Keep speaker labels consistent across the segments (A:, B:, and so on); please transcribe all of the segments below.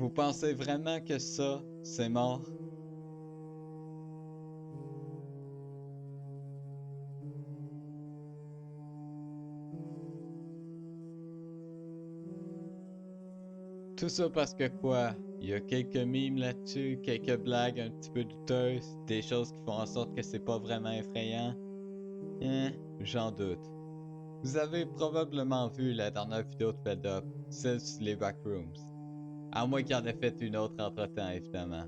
A: Vous pensez vraiment que ça, c'est mort? Tout ça parce que quoi? Il y a quelques mimes là-dessus, quelques blagues un petit peu douteuses, des choses qui font en sorte que c'est pas vraiment effrayant? Hein, j'en doute. Vous avez probablement vu la dernière vidéo de FedUp, celle sur les backrooms. À moins qu'il en ait fait une autre entre-temps, évidemment.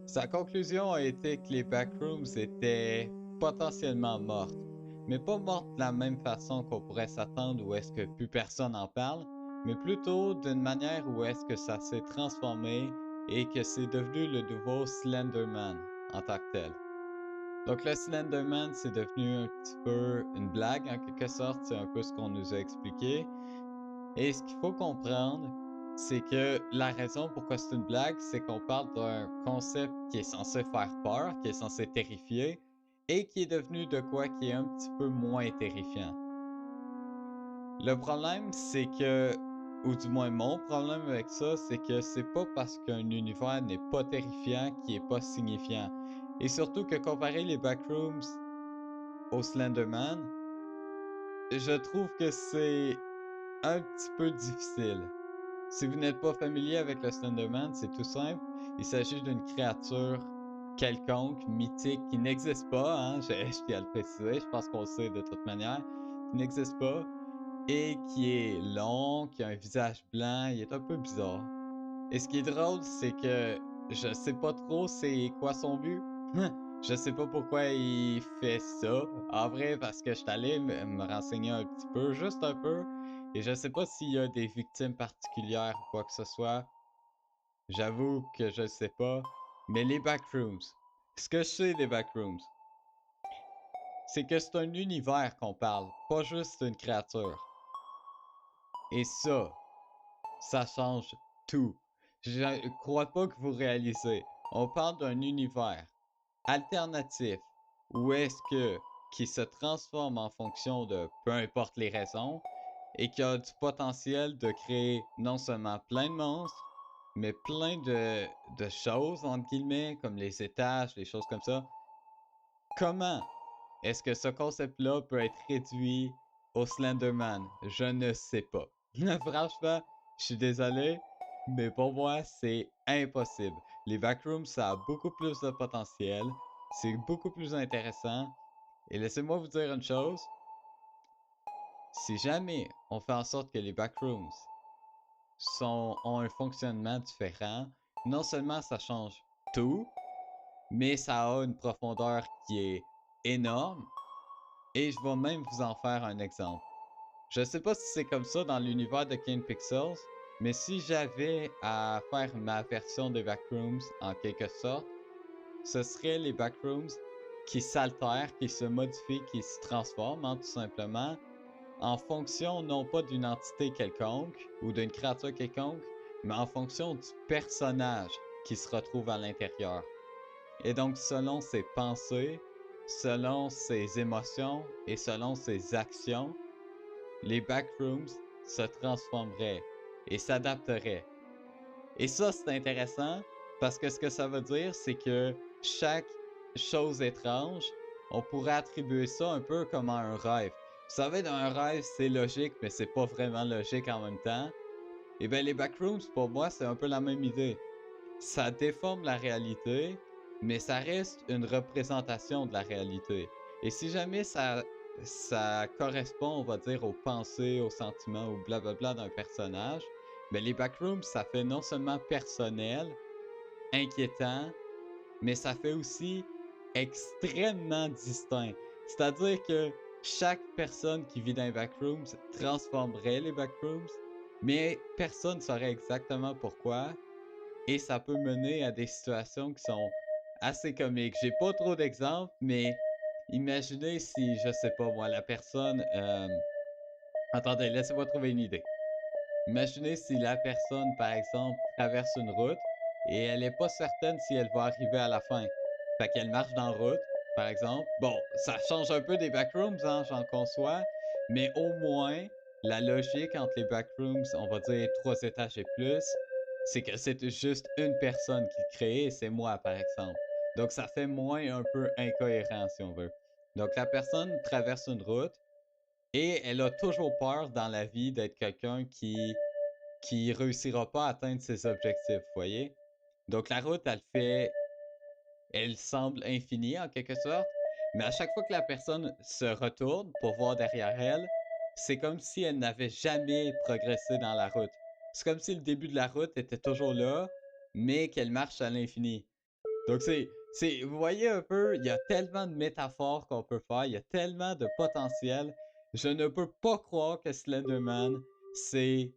A: Sa conclusion a été que les backrooms étaient potentiellement mortes, mais pas mortes de la même façon qu'on pourrait s'attendre où est-ce que plus personne en parle, mais plutôt d'une manière où est-ce que ça s'est transformé et que c'est devenu le nouveau Slenderman en tant que tel. Donc le Slenderman, c'est devenu un petit peu une blague en quelque sorte, c'est un peu ce qu'on nous a expliqué. Et ce qu'il faut comprendre, c'est que la raison pourquoi c'est une blague, c'est qu'on parle d'un concept qui est censé faire peur, qui est censé terrifier, et qui est devenu de quoi qui est un petit peu moins terrifiant. Le problème, c'est que, ou du moins mon problème avec ça, c'est que c'est pas parce qu'un univers n'est pas terrifiant qu'il est pas signifiant. Et surtout que comparer les backrooms au Slenderman, je trouve que c'est un petit peu difficile. Si vous n'êtes pas familier avec le Slenderman, c'est tout simple. Il s'agit d'une créature quelconque, mythique, qui n'existe pas, hein, je tiens à le préciser, je pense qu'on le sait de toute manière, qui n'existe pas, et qui est long, qui a un visage blanc, il est un peu bizarre. Et ce qui est drôle, c'est que je sais pas trop c'est quoi son but. Je sais pas pourquoi il fait ça. En vrai, parce que je suis allé me renseigner un petit peu, juste un peu, et je sais pas s'il y a des victimes particulières ou quoi que ce soit. J'avoue que je sais pas. Mais les backrooms, ce que je sais des backrooms, c'est que c'est un univers qu'on parle, pas juste une créature. Et ça change tout. Je crois pas que vous réalisez. On parle d'un univers alternatif où est-ce que qui se transforme en fonction de peu importe les raisons et qui a du potentiel de créer non seulement plein de monstres, mais plein de choses entre guillemets comme les étages, les choses comme ça. Comment est-ce que ce concept-là peut être réduit au Slenderman? Je ne sais pas. Franchement, je suis désolé, mais pour moi, c'est impossible. Les backrooms, ça a beaucoup plus de potentiel, c'est beaucoup plus intéressant. Et laissez-moi vous dire une chose, si jamais on fait en sorte que les backrooms ont un fonctionnement différent, non seulement ça change tout, mais ça a une profondeur qui est énorme. Et je vais même vous en faire un exemple. Je sais pas si c'est comme ça dans l'univers de King Pixels, mais si j'avais à faire ma version des Backrooms en quelque sorte, ce serait les Backrooms qui s'altèrent, qui se modifient, qui se transforment, hein, tout simplement, en fonction non pas d'une entité quelconque ou d'une créature quelconque, mais en fonction du personnage qui se retrouve à l'intérieur. Et donc, selon ses pensées, selon ses émotions et selon ses actions, les backrooms se transformeraient et s'adapteraient. Et ça, c'est intéressant parce que ce que ça veut dire, c'est que chaque chose étrange, on pourrait attribuer ça un peu comme à un rêve. Vous savez, dans un rêve, c'est logique, mais c'est pas vraiment logique en même temps. Et bien, les backrooms, pour moi, c'est un peu la même idée. Ça déforme la réalité, mais ça reste une représentation de la réalité. Et si jamais ça correspond, on va dire, aux pensées, aux sentiments, ou blablabla d'un personnage, ben les backrooms, ça fait non seulement personnel, inquiétant, mais ça fait aussi extrêmement distinct. C'est-à-dire que chaque personne qui vit dans les backrooms transformerait les backrooms, mais personne ne saurait exactement pourquoi, et ça peut mener à des situations qui sont assez comiques. J'ai pas trop d'exemples, mais imaginez si, je sais pas moi, la personne, attendez, laissez-moi trouver une idée. Imaginez si la personne, par exemple, traverse une route et elle est pas certaine si elle va arriver à la fin. Fait qu'elle marche dans la route, par exemple. Bon, ça change un peu des backrooms, hein, j'en conçois, mais au moins, la logique entre les backrooms, on va dire 3 étages et plus, c'est que c'est juste une personne qui le crée, et c'est moi par exemple. Donc ça fait moins un peu incohérent si on veut. Donc la personne traverse une route et elle a toujours peur dans la vie d'être quelqu'un qui réussira pas à atteindre ses objectifs, vous voyez? Donc la route, elle semble infinie en quelque sorte, mais à chaque fois que la personne se retourne pour voir derrière elle, c'est comme si elle n'avait jamais progressé dans la route. C'est comme si le début de la route était toujours là, mais qu'elle marche à l'infini. Donc vous voyez un peu, il y a tellement de métaphores qu'on peut faire, il y a tellement de potentiel. Je ne peux pas croire que Slenderman, c'est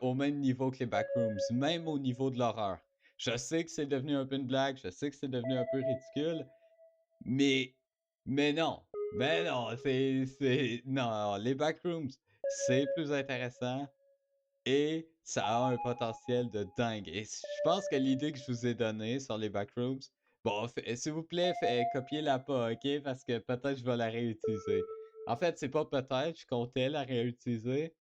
A: au même niveau que les Backrooms, même au niveau de l'horreur. Je sais que c'est devenu un peu une blague, je sais que c'est devenu un peu ridicule, mais, mais non, non, non, les Backrooms, c'est plus intéressant. Et ça a un potentiel de dingue. Et je pense que l'idée que je vous ai donnée sur les backrooms, bon, s'il vous plaît, copiez-la pas, ok? Parce que peut-être je vais la réutiliser. En fait, c'est pas peut-être, je comptais la réutiliser,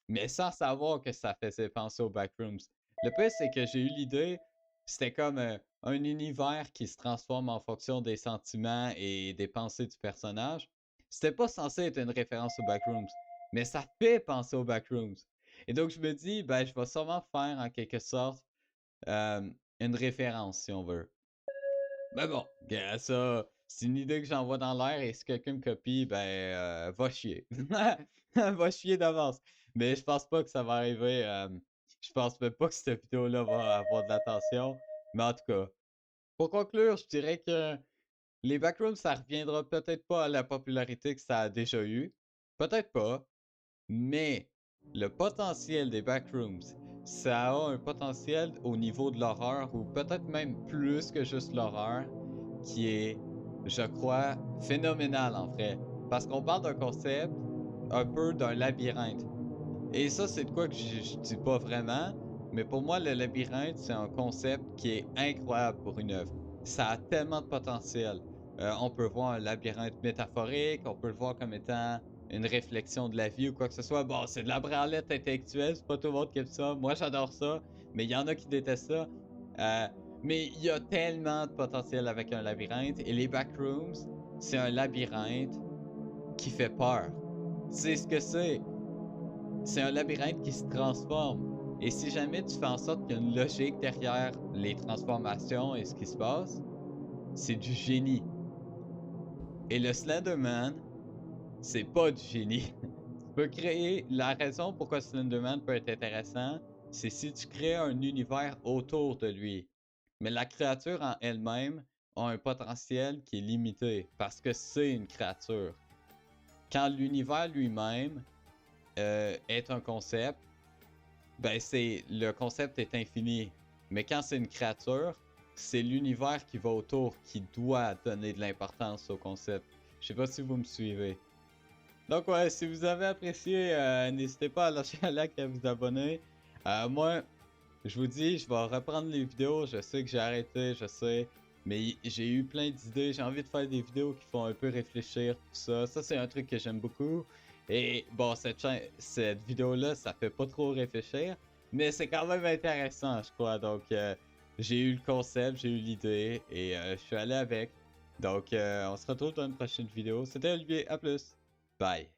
A: mais sans savoir que ça faisait penser aux backrooms. Le pire, c'est que j'ai eu l'idée, c'était comme un univers qui se transforme en fonction des sentiments et des pensées du personnage. C'était pas censé être une référence aux backrooms, mais ça fait penser aux backrooms. Et donc, je me dis, ben, je vais sûrement faire en quelque sorte euh, une référence, si on veut. Mais bon, ça, c'est une idée que j'envoie dans l'air et si quelqu'un me copie, ben, va chier. Va chier d'avance. Mais je pense pas que ça va arriver. Je pense même pas que cette vidéo-là va avoir de l'attention. Mais en tout cas, pour conclure, je dirais que les backrooms, ça reviendra peut-être pas à la popularité que ça a déjà eu. Peut-être pas. Mais le potentiel des backrooms, ça a un potentiel au niveau de l'horreur, ou peut-être même plus que juste l'horreur, qui est, je crois, phénoménal en vrai. Parce qu'on parle d'un concept un peu d'un labyrinthe. Et ça, c'est de quoi que je dis pas vraiment, mais pour moi, le labyrinthe, c'est un concept qui est incroyable pour une œuvre. Ça a tellement de potentiel. On peut voir un labyrinthe métaphorique, on peut le voir comme étant une réflexion de la vie ou quoi que ce soit. Bon, c'est de la branlette intellectuelle, c'est pas tout le monde qui aime ça. Moi, j'adore ça, mais il y en a qui détestent ça. Euh, mais il y a tellement de potentiel avec un labyrinthe, et les backrooms, c'est un labyrinthe qui fait peur. C'est ce que c'est. C'est un labyrinthe qui se transforme. Et si jamais tu fais en sorte qu'il y a une logique derrière les transformations et ce qui se passe, c'est du génie. Et le Slenderman, c'est pas du génie. Tu peux créer. La raison pourquoi Slenderman peut être intéressant, c'est si tu crées un univers autour de lui. Mais la créature en elle-même a un potentiel qui est limité parce que c'est une créature. Quand l'univers lui-même est un concept, ben c'est le concept est infini. Mais quand c'est une créature, c'est l'univers qui va autour qui doit donner de l'importance au concept. Je sais pas si vous me suivez. Donc ouais, si vous avez apprécié, n'hésitez pas à lâcher un like et à vous abonner. Moi, je vous dis, je vais reprendre les vidéos. Je sais que j'ai arrêté, je sais. Mais j'ai eu plein d'idées. J'ai envie de faire des vidéos qui font un peu réfléchir, tout ça. Ça, c'est un truc que j'aime beaucoup. Et bon, cette vidéo-là, ça fait pas trop réfléchir. Mais c'est quand même intéressant, je crois. Donc, j'ai eu le concept, j'ai eu l'idée. Et je suis allé avec. Donc, on se retrouve dans une prochaine vidéo. C'était Olivier. À plus. Bye.